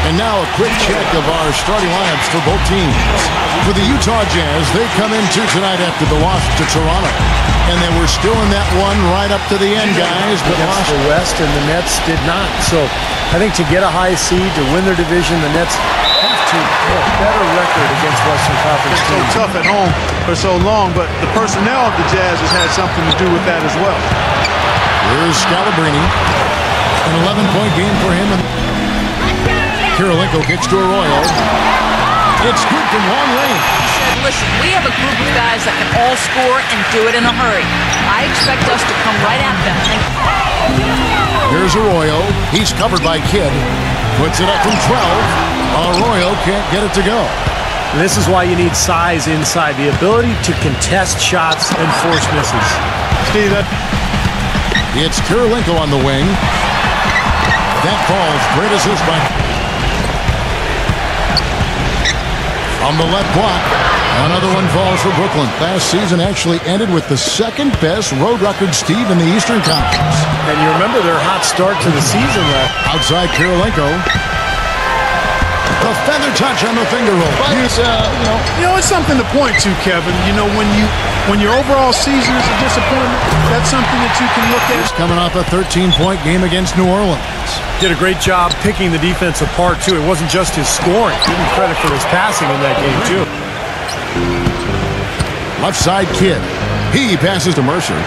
And now a quick check of our starting lineups for both teams. For the Utah Jazz, they come into tonight after the loss to Toronto. And they were still in that one right up to the end, guys. But lost the West, and the Nets did not. So I think to get a high seed, to win their division, the Nets have to have a better record against Western Conference teams. It's so tough at home for so long, but the personnel of the Jazz has had something to do with that as well. Here's Scalabrine. An 11-point game for him. Kirilenko kicks to Arroyo. It's good from long range. He said, listen, we have a group of guys that can all score and do it in a hurry. I expect us to come right at them. Here's Arroyo. He's covered by Kidd. Puts it up from 12. Arroyo can't get it to go. This is why you need size inside. The ability to contest shots and force misses. Steve, it's Kirilenko on the wing. That falls. Great assist by... On the left block, another one falls for Brooklyn. Last season actually ended with the second-best road record, Steve, in the Eastern Conference. And you remember their hot start to the season. Outside Kirilenko. The feather touch on the finger roll. But it's something to point to, Kevin. You know, when your overall season is a disappointment, that's something that you can look at. He's coming off a 13-point game against New Orleans. Did a great job picking the defense apart, too. It wasn't just his scoring. Give him credit for his passing in that game, too. Left side Kidd. He passes to Mercer.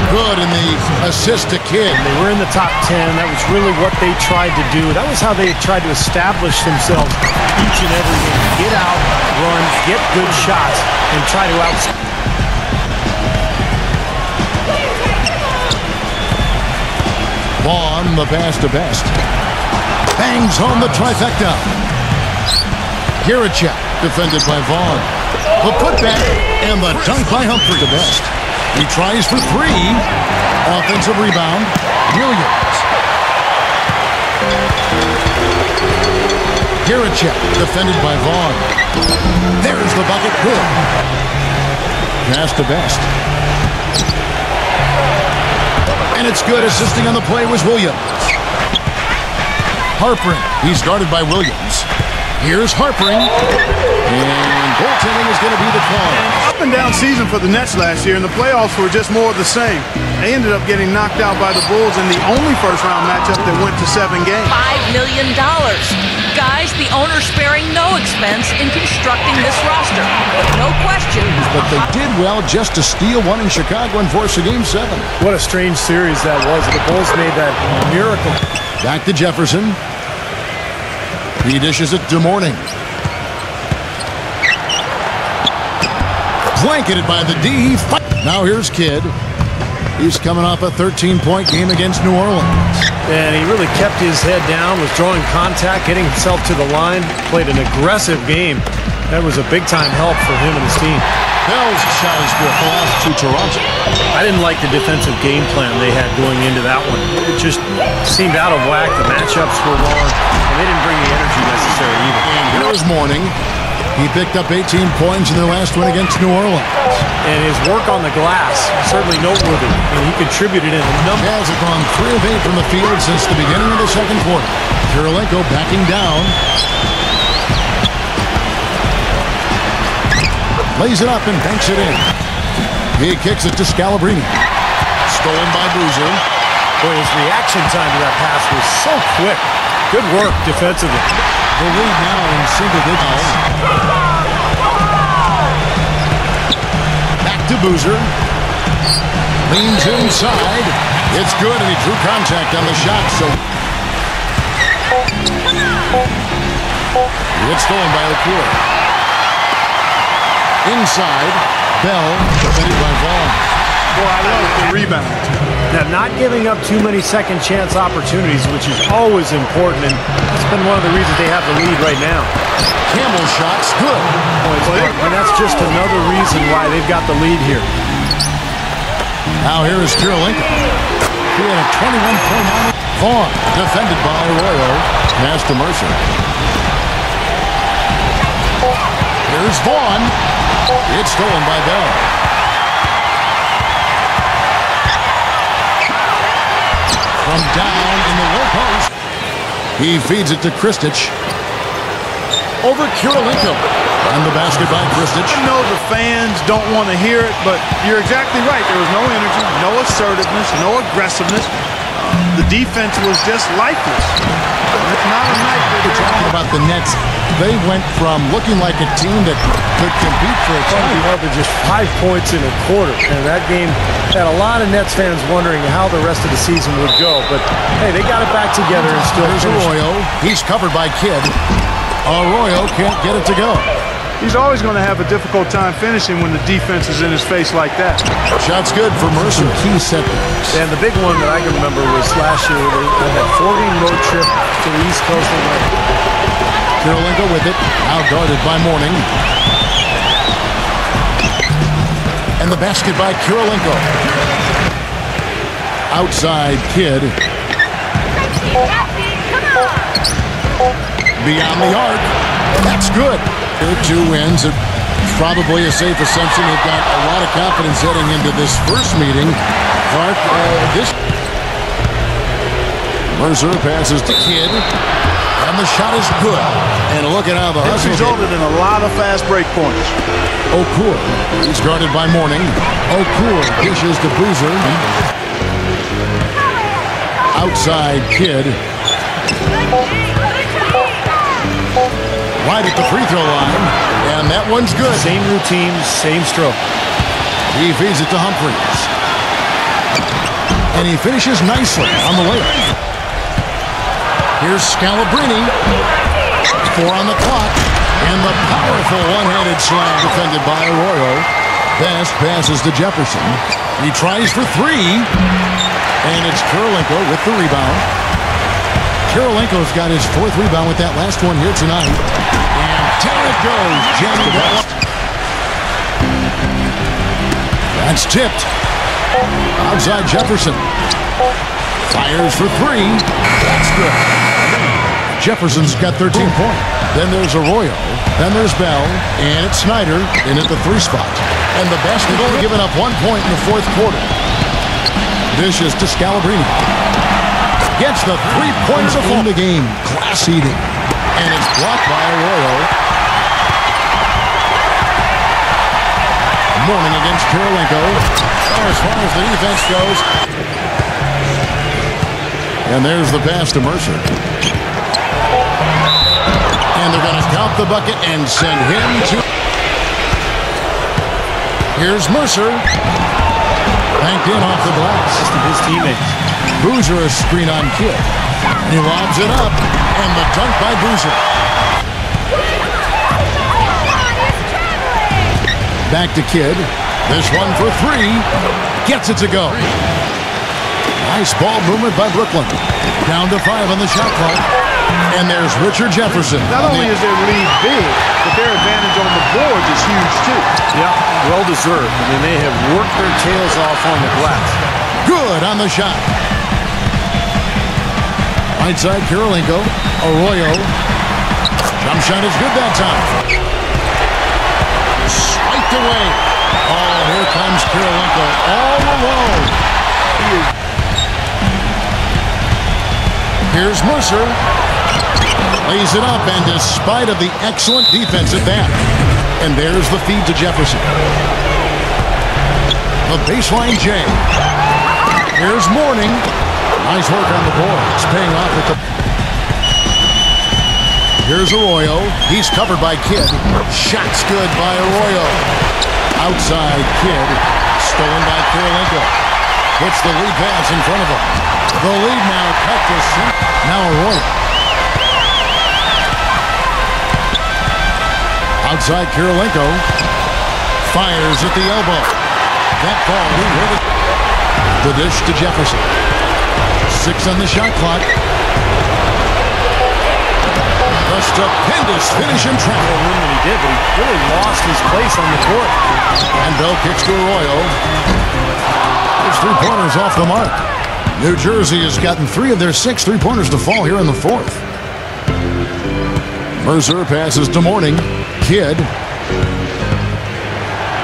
Good in the assist to Kidd. They were in the top 10. That was really what they tried to do. That was how they tried to establish themselves each and every game. Get out, run, get good shots, and try to outscore. Vaughn, the pass to Best. Bangs home the trifecta. Girichek, defended by Vaughn. The putback and the dunk by Humphrey to Best. He tries for three. Offensive rebound. Williams. Girichek, defended by Vaughn. There's the bucket. Good. Pass to Best. And it's good. Assisting on the play was Williams. Harpering. He's guarded by Williams. Here's Harpering. And goaltending is going to be the call. Up and down season for the Nets last year, and the playoffs were just more of the same. They ended up getting knocked out by the Bulls in the only first-round matchup that went to 7 games. $5 million. Guys, the owner's sparing no expense in constructing this roster. No question. But they did well just to steal one in Chicago and force a Game 7. What a strange series that was. The Bulls made that miracle. Back to Jefferson. He dishes it to Mourning. Blanketed by the D. Now here's Kidd. He's coming off a 13-point game against New Orleans. And he really kept his head down, was drawing contact, getting himself to the line, played an aggressive game. That was a big-time help for him and his team. Bell's shot is good. Loss to Toronto. I didn't like the defensive game plan they had going into that one. It just seemed out of whack. The matchups were wrong, and they didn't bring the energy necessary either. And here's Mourning. He picked up 18 points in their last win against New Orleans. And his work on the glass, certainly noteworthy. And he contributed in a number. Jazz have gone 3 of 8 from the field since the beginning of the second quarter. Kirilenko backing down. Lays it up and banks it in. He kicks it to Scalabrine. Stolen by Boozer. Boy, his reaction time to that pass was so quick. Good work defensively. The lead now in single digits. Back to Boozer. Leans inside. It's good, and he drew contact on the shot, so... It's stolen by Okur. Inside, Bell, defended by Vaughn. Boy, I love the rebound. Now, not giving up too many second-chance opportunities, which is always important, and that's been one of the reasons they have the lead right now. Campbell shot's good. And that's just another reason why they've got the lead here. Now here is Kirilenko. He had a 21-point. Vaughn, defended by Arroyo. Pass to Mercer. Here's Vaughn. It's stolen by Bell. From down in the low post. He feeds it to Kristich. Over Kirilenko. And the basket by Kristich. I know the fans don't want to hear it, but you're exactly right. There was no energy, no assertiveness, no aggressiveness. The defense was just lifeless. It's not a night that we're talking about the Nets. They went from looking like a team that could compete for a title to just 5 points in a quarter. And that game had a lot of Nets fans wondering how the rest of the season would go. But, hey, they got it back together and still There's Arroyo. He's covered by Kidd. Arroyo can't get it to go. He's always going to have a difficult time finishing when the defense is in his face like that. Shot's good for Mercer. Key setbacks. And the big one that I can remember was last year. They had a 4-game road trip to the East Coast. Kirilenko with it. Now guarded by Mourning. And the basket by Kirilenko. Outside Kidd. Beyond the arc. That's good. 2 wins. It's probably a safe assumption they've got a lot of confidence heading into this first meeting. Clark, Mercer passes to Kidd. And the shot is good. And look at how the This resulted in a lot of fast break points. Okur. He's guarded by Mourning. Okur dishes to Boozer. Outside Kidd. Right at the free throw line. And that one's good. Same routine, same stroke. He feeds it to Humphries. And he finishes nicely on the layup. Here's Scalabrine. 4 on the clock. And the powerful one-handed slam defended by Arroyo. Best passes to Jefferson. He tries for 3. And it's Kirilenko with the rebound. Kirilenko's got his 4th rebound with that last one here tonight. And down it goes. Jamie West. That's tipped. Outside Jefferson. Fires for 3. That's good. Jefferson's got 13 points. Then there's Arroyo. Then there's Bell. And it's Snyder in at the 3 spot. And the basket only giving up 1 point in the 4th quarter. Dishes to Scalabrine. Gets the 3 points in the game. Class eating. And it's blocked by Arroyo. Mourning against Kirilenko. As far as the defense goes. And there's the pass to Mercer. And they're going to count the bucket and send him to... Here's Mercer. Banked in off the glass. His teammates. Boozer a screen on Kidd. He lobs it up. And the dunk by Boozer. Back to Kidd. This one for 3. Gets it to go. Nice ball movement by Brooklyn. Down to 5 on the shot clock. And there's Richard Jefferson. Not only is their lead big, but their advantage on the boards is huge too. Yeah, well deserved. I mean, they have worked their tails off on the glass. Good on the shot. Right side, Kirilenko. Arroyo. Jump shot is good that time. Swiped away. Oh, here comes Kirilenko all alone. Here's Mercer. Lays it up, and despite of the excellent defense at that. And there's the feed to Jefferson. The baseline J. Here's Mourning. Nice work on the boards. Paying off at the... Here's Arroyo. He's covered by Kidd. Shot's good by Arroyo. Outside Kidd. Stolen by Kirilenko. Puts the lead pass in front of him. The lead now cut to 6. Now Arroyo. Outside Kirilenko. Fires at the elbow. That ball, he hit it. The dish to Jefferson. 6 on the shot clock. A stupendous finish in traffic. When he did, but he really lost his place on the court. And Bell kicks to Arroyo. There's 3-pointers off the mark. New Jersey has gotten 3 of their 6 3-pointers to fall here in the 4th. Mercer passes to Mourning. Kidd.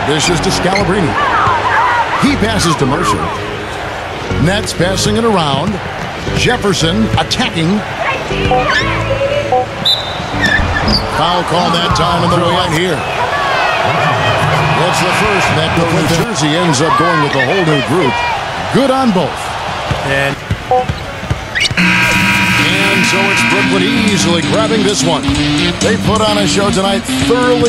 Dishes to Scalabrine. He passes to Mercer. Nets passing it around. Jefferson attacking. Foul call that time in the way here. That's the first. That goes New Jersey ends up going with a whole new group. Good on both. And so it's Brooklyn easily grabbing this one. They put on a show tonight, thoroughly